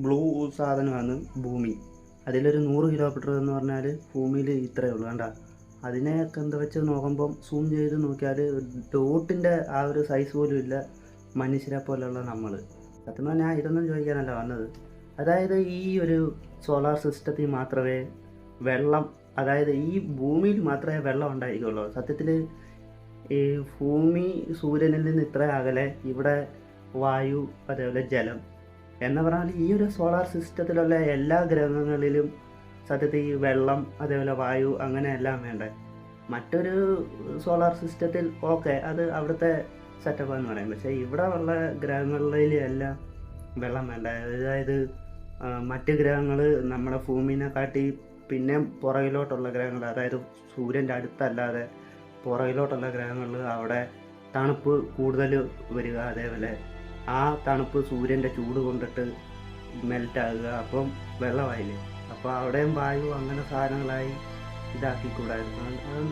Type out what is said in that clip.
Blue സാധനമാണ് ഭൂമി. അതിലൊരു 100 കിലോമീറ്റർ എന്ന് പറഞ്ഞാൽ ഭൂമിയിൽ ഇത്രയേ ഉള്ളൂ. കണ്ട, അതിനെയൊക്കെ എന്താ വെച്ച് നോക്കുമ്പം സൂം ചെയ്ത് നോക്കിയാൽ ഡോട്ടിൻ്റെ ആ ഒരു സൈസ് പോലും ഇല്ല മനുഷ്യരെ പോലെയുള്ള നമ്മൾ. സത്യം പറഞ്ഞാൽ ഞാൻ ഇതൊന്നും ചോദിക്കാനല്ല വന്നത്. അതായത് ഈ ഒരു സോളാർ സിസ്റ്റത്തിൽ മാത്രമേ വെള്ളം, അതായത് ഈ ഭൂമിയിൽ മാത്രമേ വെള്ളം ഉണ്ടായിരിക്കുള്ളൂ. സത്യത്തിൽ ഈ ഭൂമി സൂര്യനിൽ നിന്ന് ഇത്ര അകലെ ഇവിടെ വായു, അതേപോലെ ജലം എന്ന് പറഞ്ഞാൽ ഈ ഒരു സോളാർ സിസ്റ്റത്തിലുള്ള എല്ലാ ഗ്രഹങ്ങളിലും സത്യത്തിൽ ഈ വെള്ളം, അതേപോലെ വായു അങ്ങനെ എല്ലാം വേണ്ടേ. മറ്റൊരു സോളാർ സിസ്റ്റത്തിൽ ഓക്കെ, അത് അവിടുത്തെ സെറ്റപ്പാന്ന് പറയും. പക്ഷേ ഇവിടെ ഉള്ള ഗ്രഹങ്ങളിൽ എല്ലാം വെള്ളം വേണ്ട. അതായത് മറ്റ് ഗ്രഹങ്ങൾ നമ്മുടെ ഭൂമിനെ കാട്ടി പിന്നെ പുറകിലോട്ടുള്ള ഗ്രഹങ്ങൾ, അതായത് സൂര്യൻ്റെ അടുത്തല്ലാതെ പുറകിലോട്ടുള്ള ഗ്രഹങ്ങളിൽ അവിടെ തണുപ്പ് കൂടുതൽ വരിക, അതേപോലെ ആ തണുപ്പ് സൂര്യൻ്റെ ചൂട് കൊണ്ടിട്ട് മെൽറ്റാകുക, അപ്പം വെള്ളമായില്ലേ. അപ്പോൾ അവിടെയും വായു അങ്ങനെ സാധനങ്ങളായി ഇതാക്കിക്കൂടായിരുന്നു. അതെന്താ